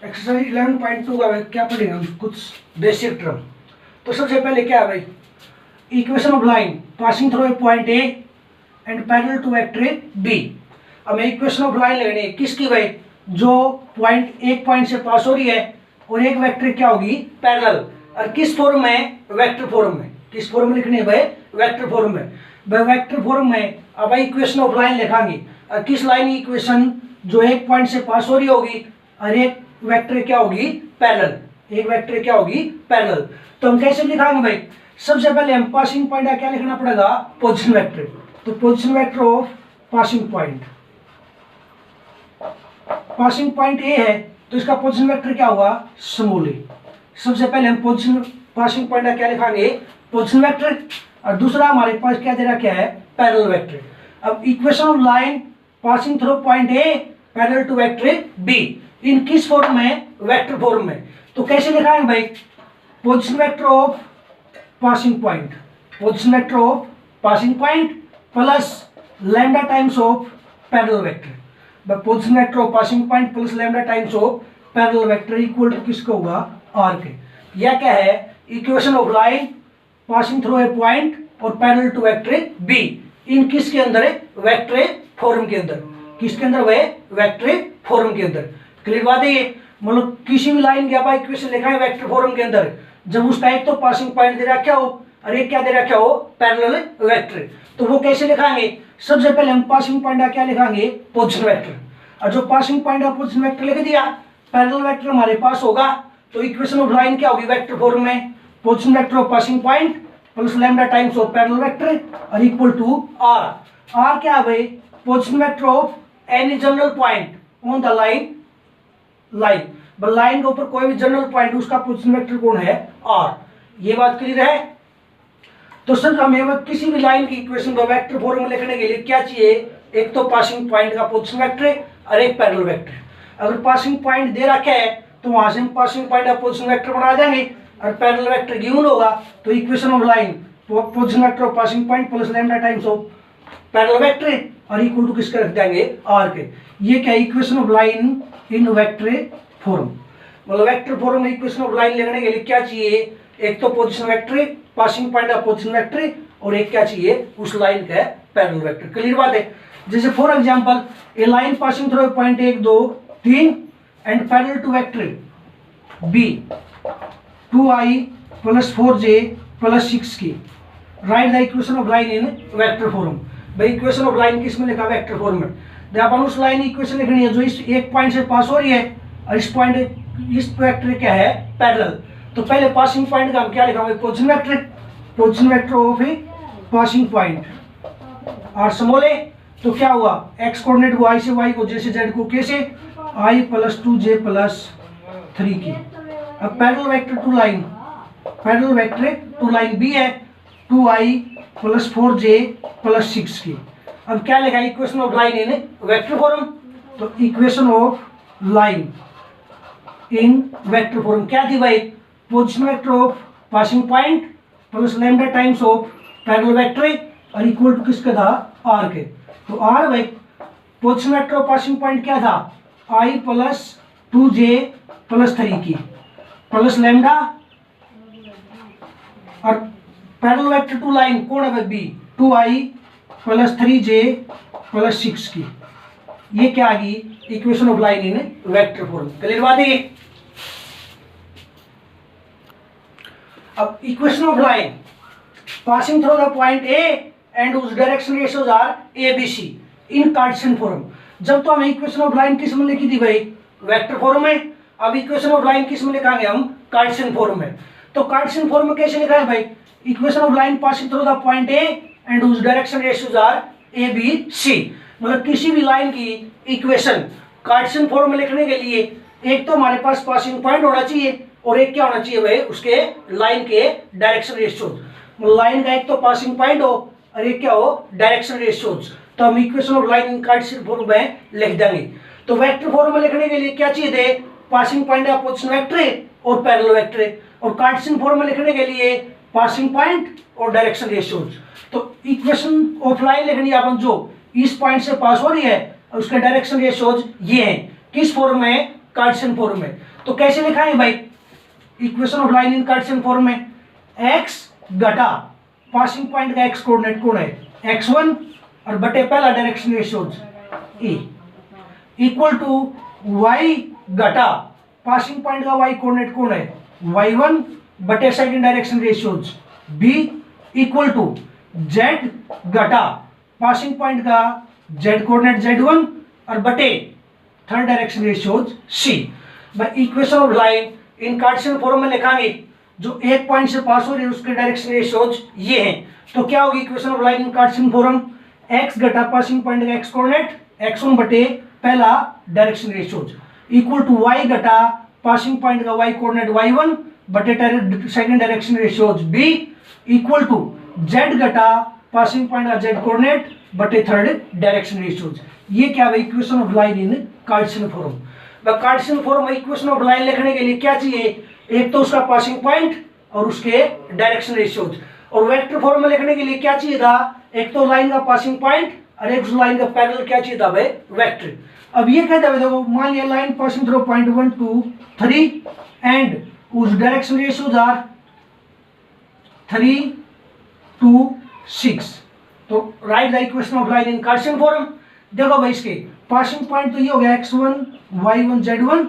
Exercise 11.2 का भाई क्या पढ़ेंगे हम कुछ बेसिक टर्म। तो सबसे पहले क्या है भाई, equation of line passing through a point A and parallel to vector B. अब मैं इक्वेशन ऑफ लाइन लेनी है किसकी भाई, जो पॉइंट एक पॉइंट से पास हो रही है और एक वेक्टर क्या होगी पैरेलल, और किस फॉर्म में, वेक्टर फॉर्म में। किस फॉर्म में लिखनी है भाई, वेक्टर फॉर्म में। भाई वेक्टर फॉर्म में अब इक्वेशन ऑफ लाइन लिखांगे, और किस लाइन की इक्वेशन, जो एक पॉइंट से पास हो रही होगी और एक वेक्टर क्या होगी पैरेलल, एक वेक्टर क्या होगी पैरेलल। तो हम कैसे लिखाएंगे भाई, सबसे पहले हम पासिंग पॉइंट का क्या लिखना पड़ेगा, पोजीशन वेक्टर। तो position vector of passing point, passing point ए है तो इसका पोजीशन वेक्टर क्या होगा स्मॉल ए। सबसे पहले हम पोजीशन पासिंग पॉइंट का क्या लिखाएंगे, पोजीशन वेक्टर, और दूसरा हमारे पास क्या दे रखा है पैरेलल वेक्टर। अब equation of line passing through point A parallel to vector B, in किस फॉर्म में, वेक्टर फॉर्म में। तो कैसे लिखाएंगे भाई, position vector of passing point, position vector of passing point plus lambda times of parallel vector. Position vector of passing point plus lambda times of parallel vector equal to किसका होगा R के। यह क्या है, equation of line passing through a point और parallel to vector B, इन किसके अंदर है, वेक्टर फॉर्म के अंदर। किसके अंदर वह, वेक्टर फॉर्म के अंदर। क्लियर बात है ये, मतलब किसी भी लाइन की आप इक्वेशन लिखा है वेक्टर फॉर्म के अंदर, जब उसका एक तो पासिंग पॉइंट दे रखा हो और एक क्या दे रखा हो पैरेलल वेक्टर, तो वो कैसे लिखाएंगे, सबसे पहले हम पासिंग पॉइंट का क्या लिखाएंगे पोजीशन वेक्टर, और जो पासिंग पॉइंट का पोजीशन वेक्टर लिख दिया, पैरेलल वेक्टर हमारे पास होगा, तो इक्वेशन ऑफ लाइन क्या होगी वेक्टर फॉर्म में, position vector of passing point plus lambda times of parallel vector और इक्वल टू आर। आर क्या है भाई, position vector of any general point on the line, line line के ऊपर कोई भी जनरल पॉइंट उसका पोजीशन वेक्टर कौन है आर। ये बात क्लियर है। तो सर हमें किसी भी लाइन की इक्वेशन को वेक्टर फॉर्म में लिखने के लिए क्या चाहिए, एक तो पासिंग पॉइंट का पोजीशन वेक्टर और एक पैरेलल वेक्टर। अगर पासिंग पॉइंट दे रखा है तो वहां से हम पासिंग पॉइंट का पोजीशन वेक्टर बना देंगे, और पैरेलल वेक्टर गिवन होगा तो equation of line position vector of passing point plus lambda times of parallel vector और इक्वल टू किसके रख देंगे आर के। ये क्या equation of line in vector form, मतलब वेक्टर फॉर्म में इक्वेशन ऑफ लाइन लिखने के लिए क्या चाहिए, एक तो पोजीशन वेक्टर पासिंग पॉइंट का पोजीशन वेक्टर और एक क्या चाहिए उस लाइन का पैरेलल वेक्टर। क्लियर बात है। जैसे for example a line passing through point 1 2 3 and parallel to vector B 2i plus 4j plus 6 K, write the equation of line in vector form. भाई इक्वेशन ऑफ लाइन किस में लिखा, vector form में। जब अपन उस लाइन इक्वेशन लिखनी है जो इस एक पॉइंट से पास हो रही है और इस पॉइंट, इस वेक्टर क्या है पैरेलल, तो पहले पासिंग पॉइंट का हम क्या लिखा, position vector, position vector of a passing point और स्मॉल ए, तो क्या हुआ एक्स कोऑर्डिनेट को आई से वाई को, जैसे जेड को कैसे आई प्लस 2j प्लस 3 की। अब parallel vector to line, parallel vector to line B है 2i प्लस 4j प्लस 6 की। अब क्या लिखा equation of line in vector form, तो equation of line in vector form क्या थी भाई, position vector of passing point plus lambda times of parallel vector और इक्वल टू किसका था आर के। तो आर भाई position vector of passing point क्या था i plus 2j plus 3 k plus lambda, और पैरेलल वेक्टर टू लाइन कौन है B 2i plus 3j plus 6 की। ये क्या आ गई equation of line in vector form. Clear बात है। अब equation of line passing through the point A and उस direction ratios are a B c in Cartesian form. जब तो हमें इक्वेशन ऑफ लाइन किस में लिखी थी भाई, वेक्टर फॉर्म में। अब इक्वेशन ऑफ लाइन किस में लिखाएंगे हम, कार्टेशियन फॉर्म में। तो कार्टेशियन फॉर्म में कैसे लिखा है भाई, equation of line passing through the point A and उस direction ratios are a B c. मतलब किसी भी लाइन की इक्वेशन कार्टेशियन फॉर्म में लिखने के लिए एक तो हमारे पास पासिंग पॉइंट होना चाहिए और एक क्या होना चाहिए भाई उसके लाइन के डायरेक्शन रेशियोज। लाइन का एक तो पासिंग पॉइंट हो और एक क्या हो डायरेक्शन रेशियोज। तो हम equation of line in Cartesian form में लिख देंगे। तो वेक्टर फॉर्म में लिखने के लिए क्या चाहिए थे, पासिंग पॉइंट का पोजीशन वेक्टर और पैरेलल वेक्टर, और कार्टेशियन फॉर्म में लिखने के लिए पासिंग पॉइंट और डायरेक्शन रेशियोज। तो इक्वेशन ऑफ लाइन लिखनी अपन जो इस पॉइंट से पास हो रही है और उसके डायरेक्शन रेशियोज ये हैं, किस फॉर्म में, कार्टेशियन फॉर्म में। तो कैसे लिखा है भाई equation of line in Cartesian form में, x घटा पासिंग पॉइंट का x कोऑर्डिनेट कौन है x1 और बटे पहला direction ratios e equal to y घटा पासिंग पॉइंट का y कोऑर्डिनेट कौन है y1 बटे second direction ratios b equal to z घटा पासिंग पॉइंट का z कोऑर्डिनेट z1 और बटे थर्ड डायरेक्शन रेशियोज c। भाई equation of line in Cartesian form में लिखांगे जो एक पॉइंट से पास हो रही है उसके डायरेक्शन रेशियोज ये हैं। तो क्या होगी equation of line in Cartesian form, x घटा पासिंग पॉइंट का x कोऑर्डिनेट x1 बटे पहला direction ratios equal to y घटा पासिंग पॉइंट का y कोऑर्डिनेट y1 बटे second direction ratios b equal to z घटा पासिंग पॉइंट का z coordinate बटे थर्ड डायरेक्शन रेशियोज। ये क्या है equation of line in Cartesian form. Cartesian form में इक्वेशन ऑफ लाइन लिखने के लिए क्या चाहिए, एक तो उसका पासिंग पॉइंट और उसके डायरेक्शन रेशियोज, और वेक्टर फॉर्म में लिखने के लिए क्या चाहिए था, एक तो लाइन का पासिंग पॉइंट और एक लाइन का पैरेलल क्या चाहिए था भाई वेक्टर। अब ये कहता है देखो मान लिया line passing through point 1 2 3 and उस डायरेक्शन रेशियोज आर 3 2 6। तो right the equation of line in Cartesian form. देखो भाई इसके पासिंग पॉइंट तो ये हो गया x1 y1 z1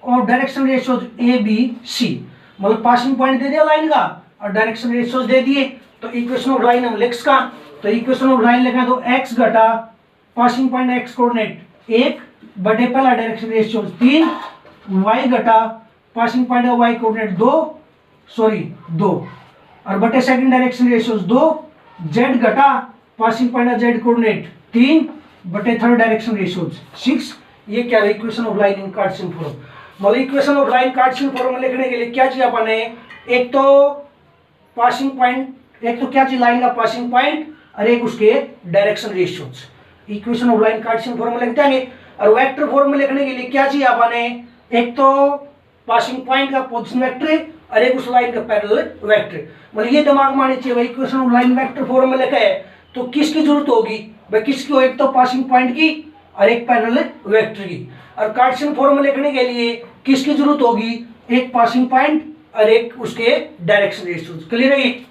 और direction ratios a b c, मतलब पासिंग पॉइंट दे दिया लाइन का और डायरेक्शन रेशियोज दे दिए। तो इक्वेशन ऑफ लाइन हम लिख का, तो इक्वेशन ऑफ लाइन लिखा तो x घटा पासिंग पॉइंट x कोऑर्डिनेट 1 बटे पहला डायरेक्शन रेशियोज 3 y घटा पासिंग पॉइंट y कोऑर्डिनेट 2 और बटे सेकंड डायरेक्शन रेशियोज 2 z घटा पासिंग पॉइंट z कोऑर्डिनेट 3 बटे थर्ड डायरेक्शन रेशियोज 6। ये क्या है equation of line in Cartesian form. मतलब equation of line Cartesian form में लिखने के लिए क्या चाहिए अपन ने, एक तो पासिंग पॉइंट, एक तो क्या चाहिए लाइन का पासिंग पॉइंट और एक उसके direction ratios. Equation of line Cartesian form में लिख देंगे। और वेक्टर फॉर्म में लिखने के लिए क्या चाहिए अपन ने, एक तो पासिंग पॉइंट का पोजीशन वेक्टर और एक उस लाइन का पैरेलल वेक्टर। मतलब ये दिमाग में आनी चाहिए भाई equation of line vector form में लिखा है तो किसकी जरूरत होगी भाई, किसकी हो, एक तो पासिंग पॉइंट की और एक पैरेलल वेक्टर की। और कार्टेशियन फॉर्म में लिखने के लिए किसकी जरूरत होगी, एक पासिंग पॉइंट और एक उसके डायरेक्शन रेशियोज। क्लियर है ये।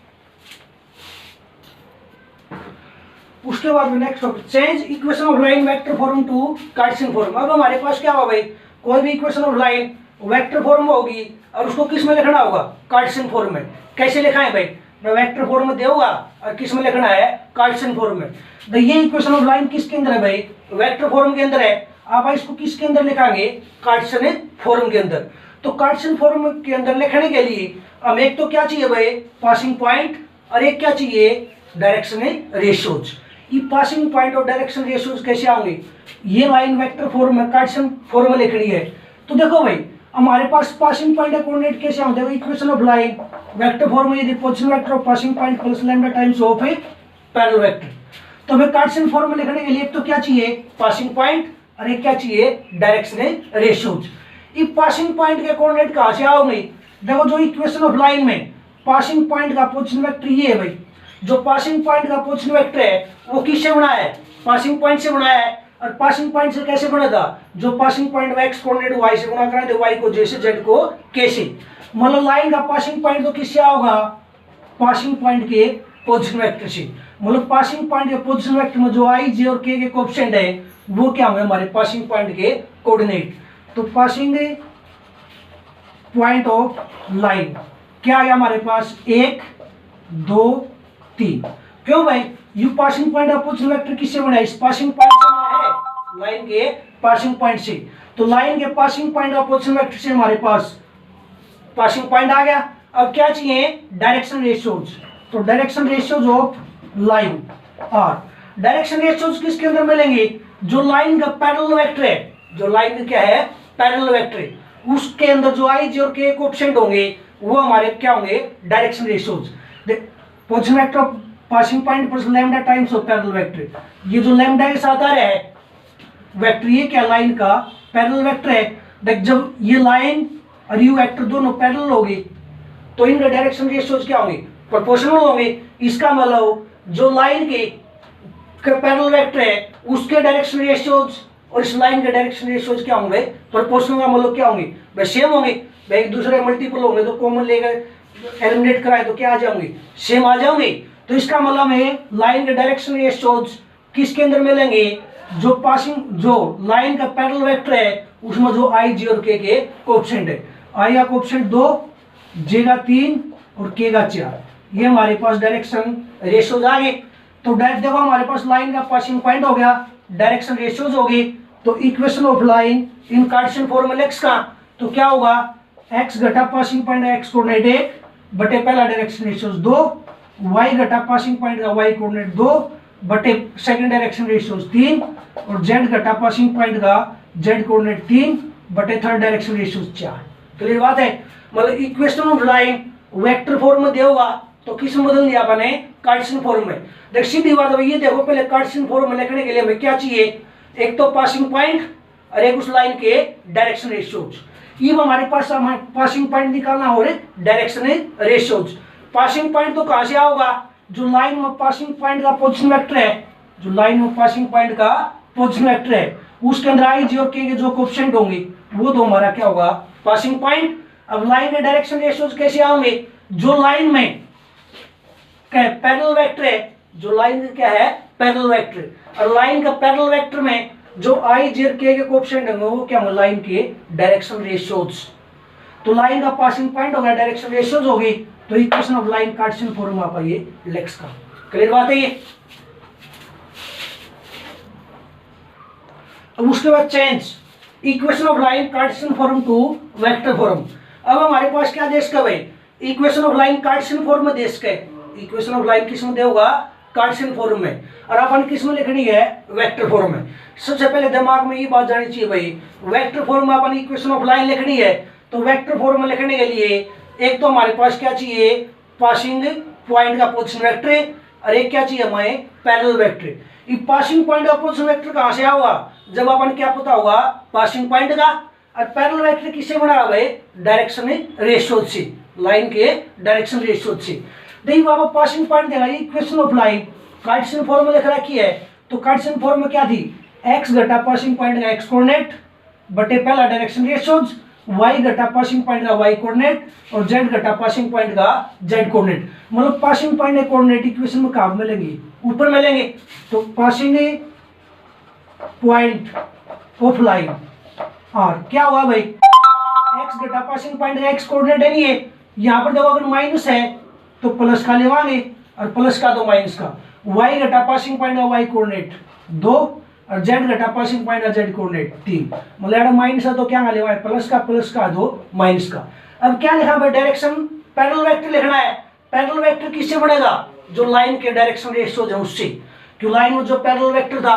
उसके बाद में next topic change equation of line vector form to Cartesian form. अब हमारे पास क्या होगा भाई, कोई भी equation of line vector form होगी और उसको किस में लिखना होगा, कार्टेशियन फॉर्म में। कैसे लिखा है भाई, मैं वेक्टर फॉर्म में देऊंगा और किस में लिखना है, कार्टेशियन फॉर्म में। तो ये इक्वेशन ऑफ लाइन किसके अंदर है भाई, वेक्टर फॉर्म के अंदर है। आप इसको किसके अंदर लिखाएंगे, कार्टेशियन फॉर्म के अंदर। तो कार्टेशियन फॉर्म के अंदर लिखने के लिए हम एक तो क्या चाहिए भाई, पासिंग पॉइंट और एक क्या चाहिए, डायरेक्शन रेशियोज। ये पासिंग पॉइंट और डायरेक्शन रेशियोज कैसे आएंगे, ये लाइन वेक्टर फॉर्म में कार्टेशियन फॉर्म में लिखनी है। तो देखो भाई हमारे पास पासिंग पॉइंट का कोऑर्डिनेट कैसे आते हैं, equation of line vector form में यदि position vector of passing point plus lambda times of A parallel vector. तो हमें कार्टेशियन फॉर्म में लिखने के लिए एक तो क्या चाहिए, पासिंग पॉइंट और एक क्या चाहिए, डायरेक्शन रेशियोज। ये पासिंग पॉइंट के कोऑर्डिनेट कहां से आओगे, देखो जो इक्वेशन ऑफ लाइन में पासिंग पॉइंट का पोजीशन वेक्टर ये है भाई, जो पासिंग पॉइंट का पोजीशन वेक्टर है वो किससे बना है, पासिंग पॉइंट से बना है। और पासिंग पॉइंट से कैसे बना था, जो passing point x coordinate y से गुणा करा थे, y को जैसे z को कैसे। मतलब लाइन का पासिंग पॉइंट तो किससे आओगा, पासिंग पॉइंट के पोजीशन वेक्टर से। मतलब पासिंग पॉइंट के पोजीशन वेक्टर में जो i j और k के कोएफिशिएंट है वो क्या होंगे, हमारे पासिंग पॉइंट के कोऑर्डिनेट। तो पासिंग पॉइंट ऑफ लाइन क्या आ गया हमारे पास, 1 2 3। क्यों भाई, यू पासिंग पॉइंट का पोजीशन वेक्टर किससे बना है, इस पासिंग पॉइंट से बना है, लाइन के पासिंग पॉइंट से। तो लाइन के पासिंग पॉइंट का पोजीशन वेक्टर से हमारे पास पासिंग पॉइंट आ गया। अब क्या चाहिए, डायरेक्शन रेशियोज। तो डायरेक्शन रेशियोज ऑफ लाइन और डायरेक्शन रेशियोज किसके अंदर मिलेंगे, जो लाइन का पैरेलल वेक्टर है, जो लाइन का क्या है, पैरेलल वेक्टर है, उसके अंदर जो i j और k कोएफिशिएंट होंगे वो हमारे क्या होंगे, direction ratios. Position vector of passing point plus lambda times of parallel vector. ये जो लैम्डा के साथ आ रहा है वेक्टर, ये क्या लाइन का पैरेलल वेक्टर है। देख जब ये लाइन और यू वेक्टर दोनों पैरेलल होगी तो इनके डायरेक्शन रेशियोज क्या होंगे, प्रोपोर्शनल होंगे। इसका मतलब जो लाइन के पैरेलल वेक्टर है उसके डायरेक्शन रेशियोज और इस लाइन के डायरेक्शन रेशियोज क्या होंगे, प्रोपोर्शनल का मतलब क्या होंगे भाई, सेम होंगे भाई, एक दूसरे मल्टीपल होंगे तो कॉमन लेकर एलिमिनेट कराए तो क्या आ जाओगे, सेम आ जाओगे। तो इसका मतलब है लाइन के डायरेक्शन रेशियोज किसके अंदर मिलेंगे, जो पासिंग जो लाइन का पैरेलल वेक्टर है उसमें जो आई जे और के कोएफिशिएंट है, आई का कोएफिशिएंट 2, जे का 3 और के का 4, ये हमारे पास डायरेक्शन रेशियोज आ गए। तो डायरेक्ट देखो हमारे पास लाइन का पासिंग पॉइंट हो गया, डायरेक्शन रेशियोज होगी। तो equation of line in Cartesian form में एक्स का तो क्या होगा, एक्स घटा पासिंग पॉइंट एक्स कोऑर्डिनेट 1 बटे पहला डायरेक्शन रेशियोज 2, वाई घटा पासिंग पॉइंट का वाई कोऑर्डिनेट 2 बटे सेकंड डायरेक्शन रेशियोज 3, और जेड घटा पासिंग पॉइंट का जेड कोऑर्डिनेट 3 बटे थर्ड डायरेक्शन रेशियोज 4। क्लियर बात है। मतलब equation of line vector form में दिया होगा तो किस में बदल दिया अपने, कार्टेशियन फॉर्म में। देख सीधी बात है, ये देखो पहले कार्टेशियन फॉर्म में लिखने के लिए हमें क्या चाहिए, एक तो पासिंग पॉइंट और एक उस लाइन के डायरेक्शन रेशियोज। ये हमारे पास पासिंग पॉइंट निकालना हो रहे डायरेक्शन रेशियोज। पासिंग पॉइंट तो कहां से आओगा, जो लाइन में पासिंग पॉइंट का पोजीशन वेक्टर है, जो लाइन में पासिंग पॉइंट का पोजीशन वेक्टर है उसके अंदर आई जे और के जो कोएफिशिएंट होंगे वो तो हमारा क्या होगा, पासिंग पॉइंट। अब लाइन के डायरेक्शन रेशियोज कैसे आएंगे, जो लाइन में क्या है पैरेलल वेक्टर है, जो लाइन क्या है पैरेलल वेक्टर, और लाइन का पैरेलल वेक्टर में जो आई जे के कोएफिशिएंट होंगे वो क्या होंगे, लाइन के डायरेक्शन रेशियोज। तो लाइन का पासिंग पॉइंट होगा, डायरेक्शन रेशियोज होगी, तो equation of line Cartesian form आप ये लेक्स का। क्लियर बात है ये। अब उसके बाद change equation of line Cartesian form to vector form. अब हमारे पास क्या देश का भाई, equation of line Cartesian form में देश का, इक्वेशन ऑफ लाइन किस में होगा, कार्टेशियन फॉर्म में, और अपन किस में लिखनी है, वेक्टर फॉर्म में। सबसे पहले दिमाग में ये बात जानी चाहिए भाई, वेक्टर फॉर्म में अपन इक्वेशन ऑफ लाइन लिखनी है तो वेक्टर फॉर्म में लिखने के लिए एक तो हमारे पास क्या चाहिए, पासिंग पॉइंट का पोजीशन वेक्टर, और एक क्या चाहिए हमें, पैरेलल वेक्टर। ये पासिंग पॉइंट का पोजीशन वेक्टर कहां से आएगा, जब अपन क्या पता होगा पासिंग पॉइंट का, और पैरेलल वेक्टर किससे बना हुआ है, डायरेक्शन रेशियोज से, लाइन के डायरेक्शन रेशियोज से। देखिए बाबा पासिंग पॉइंट देगा, equation of line Cartesian form में लिख रखी है, तो कार्टेशियन फॉर्म में क्या थी, एक्स घटा पासिंग पॉइंट का एक्स कोऑर्डिनेट बटे पहला डायरेक्शन रेशियोज, वाई घटा पासिंग पॉइंट का वाई कोऑर्डिनेट और जेड घटा पासिंग पॉइंट का जेड कोऑर्डिनेट। मतलब पासिंग पॉइंट के कोऑर्डिनेट इक्वेशन में कहां मिलेंगे, ऊपर मिलेंगे। तो पासिंग पॉइंट ऑफ लाइन और क्या हुआ भाई, एक्स घटा पासिंग पॉइंट का एक्स कोऑर्डिनेट है, नहीं है यहाँ पर देखो, अगर माइनस है तो प्लस का लेवांगे और प्लस का तो माइनस का, वाई घटा पासिंग पॉइंट का वाई कोऑर्डिनेट 2 और जेड घटा पासिंग पॉइंट का जेड कोऑर्डिनेट 3। मतलब माइनस है तो क्या लेवा है, प्लस का दो माइनस का। अब क्या लिखा भाई, डायरेक्शन पैरेलल वेक्टर लिखना है। पैरेलल वेक्टर किससे बढ़ेगा, जो लाइन के डायरेक्शन रेशियोज है उससे, क्यों लाइन में जो पैरेलल वेक्टर था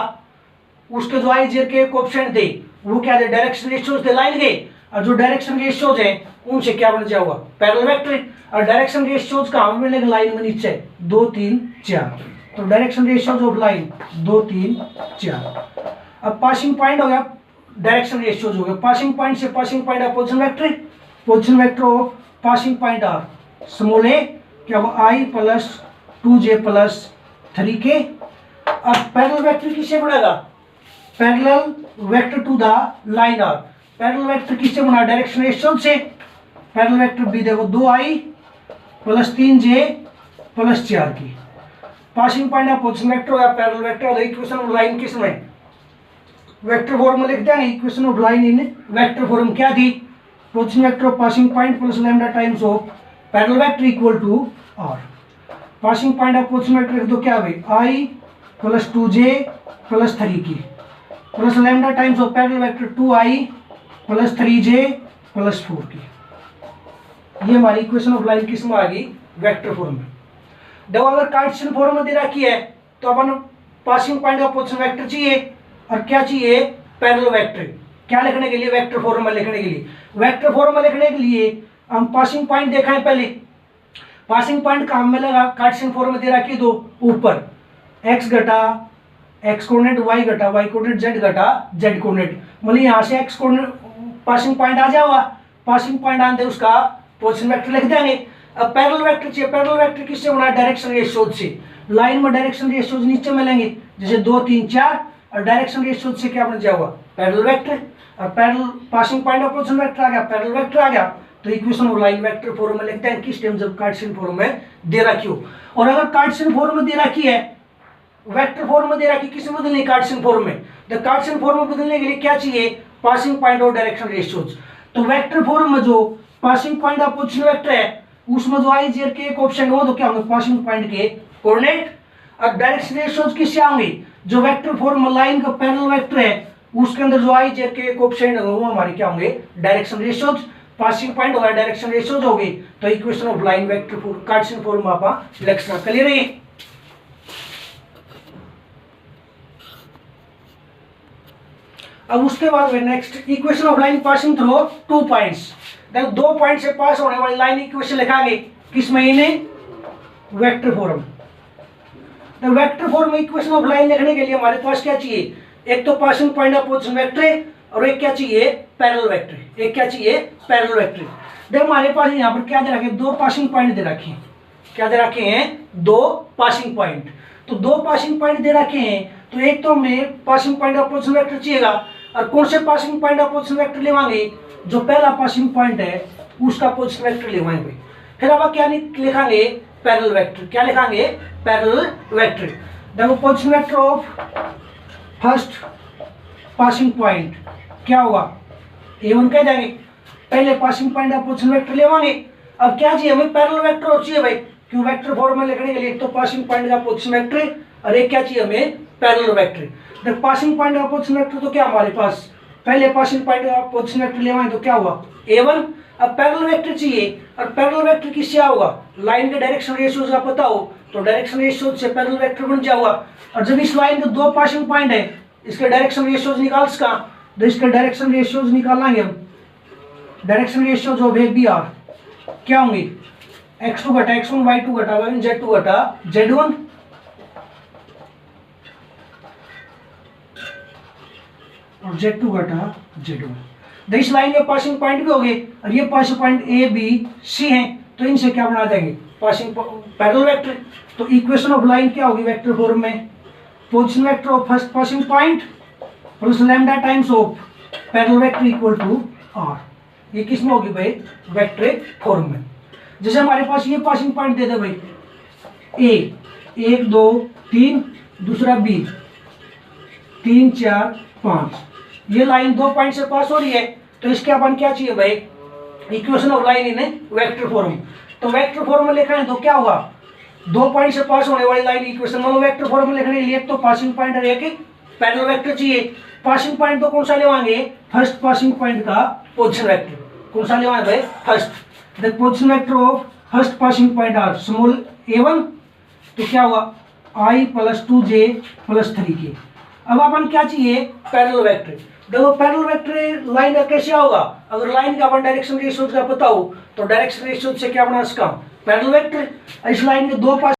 उसके जो आई जे के कोएफिशिएंट थे वो क्या थे, डायरेक्शन रेशियोज थे लाइन के, और जो डायरेक्शन रेशियोज है उनसे क्या बन जाएगा, पैरेलल वेक्टर। और डायरेक्शन रेशियोज का हम मिलेगा लाइन में नीचे 2 3 4, तो डायरेक्शन रेशियोज ऑफ लाइन 2 3 4। अब पासिंग पॉइंट हो गया, डायरेक्शन रेशियोज हो गया, पासिंग पॉइंट से पासिंग पॉइंट का position vector of passing point are small a क्या वो आई प्लस 2j प्लस 3k। अब पैरेलल वेक्टर किससे बढ़ेगा, parallel vector to the line R, parallel vector किससे बना, डायरेक्शन रेशियोज से। पैरेलल वेक्टर भी देखो 2i plus 3j plus 4k। Passing point का पोजीशन वेक्टर हो गया पैरेलल वेक्टर, और इक्वेशन ऑफ लाइन किस में, वेक्टर फॉर्म में लिख देंगे। Equation of line in vector form क्या थी, position vector of passing point plus lambda times of parallel vector equal to R. Passing point का पोजीशन वेक्टर लिख दो क्या भाई, i plus 2j plus 3k plus lambda times of parallel vector 2i plus 3j plus 4k। ये हमारी equation of line किस में आ गई, वेक्टर फॉर्म में। देखो अगर कार्टेशियन फॉर्म में दे रखी है तो अपन पासिंग पॉइंट का पोजीशन वेक्टर चाहिए और क्या चाहिए, पैरेलल वेक्टर। क्या लिखने के लिए, वेक्टर फॉर्म में लिखने के लिए। वेक्टर फॉर्म में लिखने के लिए हम पासिंग पॉइंट देखा है पहले, पासिंग पॉइंट काम में लगा, कार्टेशियन फॉर्म में दे रखी दो, ऊपर एक्स घटा एक्स कोऑर्डिनेट, वाई घटा वाई कोऑर्डिनेट, जेड घटा जेड कोऑर्डिनेट। मतलब यहाँ से एक्स कोऑर्डिनेट पासिंग पॉइंट आ जाएगा, पासिंग पॉइंट आने उसका पोजीशन वेक्टर लिख देंगे। अब पैरेलल वेक्टर चाहिए, पैरेलल वेक्टर किससे बना, डायरेक्शन रेशियोज से। लाइन में डायरेक्शन रेशियोज नीचे मिलेंगे जैसे 2 3 4, और डायरेक्शन रेशियोज से क्या बन जाएगा, पैरेलल वेक्टर, और parallel passing point of position vector आ गया, पैरेलल वेक्टर आ गया। तो equation of line vector form में लिखते हैं किस टाइम, जब कार्टेशियन फॉर्म में दे रखी हो। और अगर कार्टेशियन फॉर्म में दे रखी है, वेक्टर फॉर्म में दे रखी, किस में बदलनी, कार्टेशियन फॉर्म में। तो कार्टेशियन फॉर्म में बदलने के लिए क्या चाहिए, पासिंग पॉइंट और डायरेक्शन रेशियोज। तो वेक्टर फॉर्म में जो passing point of position vector है उसमें जो आई जेड के एक ऑप्शन हो तो क्या होंगे, पासिंग पॉइंट के कोऑर्डिनेट। और डायरेक्शन रेशियोज किससे होंगे, जो वेक्टर फॉर्म में लाइन का पैरेलल वेक्टर है उसके अंदर जो आई जेड के एक ऑप्शन है वो हमारे क्या होंगे, डायरेक्शन रेशियोज। पासिंग पॉइंट होगा, डायरेक्शन रेशियोज होगी। तो equation of line vector Cartesian form में आप लिखना क्लियर है। अब उसके बाद में next equation of line passing through 2 points. देखो 2 पॉइंट से पास होने वाली लाइन इक्वेशन लिखांगे किस महीने, वेक्टर फॉर्म। तो वेक्टर फॉर्म में इक्वेशन ऑफ लाइन लिखने के लिए हमारे पास क्या चाहिए, एक तो passing point of position vector है और एक क्या चाहिए, पैरेलल वेक्टर। एक क्या चाहिए, पैरेलल वेक्टर। देखो हमारे पास यहाँ पर क्या दे रखे, 2 पासिंग पॉइंट दे रखे हैं। क्या दे रखे हैं, 2 पासिंग पॉइंट। तो 2 पासिंग पॉइंट दे रखे हैं, तो एक तो हमें passing point of position vector चाहिएगा। और कौन से passing point of position vector लेवाएंगे, जो पहला पासिंग पॉइंट है उसका पोजीशन वेक्टर लेवाएंगे। फिर अब क्या लिखांगे, पैरेलल वेक्टर। क्या लिखांगे, पैरेलल वेक्टर। देखो position vector of first passing point क्या होगा, A1 कह देंगे। पहले passing point of position vector लेवाएंगे। अब क्या चाहिए हमें, पैरेलल वेक्टर और चाहिए भाई, क्यों वेक्टर फॉर्म में लिखने के लिए एक तो पासिंग पॉइंट का पोजीशन वेक्टर और एक क्या चाहिए हमें, पैरेलल वेक्टर। देख पासिंग पॉइंट का पोजीशन वेक्टर तो क्या हमारे पास, पहले पासिंग पॉइंट का पोजीशन वेक्टर लेवाएं तो क्या हुआ, A1। अब पैरेलल वेक्टर चाहिए, और पैरेलल वेक्टर किससे होगा, लाइन के डायरेक्शन रेशियोज का पता हो तो डायरेक्शन रेशियोज से पैरेलल वेक्टर बन जाएगा। और जब इस लाइन के 2 पासिंग पॉइंट है, इसके डायरेक्शन रेशियोज निकाल सका, तो इसके डायरेक्शन रेशियोज निकालेंगे हम। Direction ratios of A B are क्या होंगे, x2 घटा x1, y2 घटा y1, z2 घटा z1। और z2 घटा z1। तो इस लाइन में पासिंग पॉइंट भी हो गए, और ये passing point A B C हैं, तो इनसे क्या बना देंगे, पासिंग पैरेलल वेक्टर। तो इक्वेशन ऑफ लाइन क्या होगी वेक्टर फॉर्म में, position vector of first passing point plus lambda times of parallel vector equal to R. ये किस में होगी भाई, वेक्टर फॉर्म में। जैसे हमारे पास ये पासिंग पॉइंट दे दे भाई, ए 1 2 3, दूसरा बी 3 4 5, ये लाइन 2 पॉइंट से पास हो रही है, तो इसके अपन क्या चाहिए भाई, equation of line in vector form. तो वेक्टर फॉर्म में लिखा है तो क्या होगा, 2 पॉइंट से पास होने वाली लाइन इक्वेशन मतलब वेक्टर फॉर्म में लिखने के लिए एक तो पासिंग पॉइंट और एक पैरेलल वेक्टर चाहिए। पासिंग पॉइंट तो कौन सा लेवाएंगे, फर्स्ट पासिंग पॉइंट का पोजीशन वेक्टर। कौन सा लेवाएंगे भाई, first. The position vector of first passing point are small a1, तो क्या हुआ i + 2j + 3k। अब अपन क्या चाहिए, पैरेलल वेक्टर। देखो पैरेलल वेक्टर लाइन का कैसे होगा, अगर लाइन का अपन डायरेक्शन रेशियोज का पता हो तो डायरेक्शन रेशियोज से क्या बना इसका, पैरेलल वेक्टर। इस लाइन के 2 पास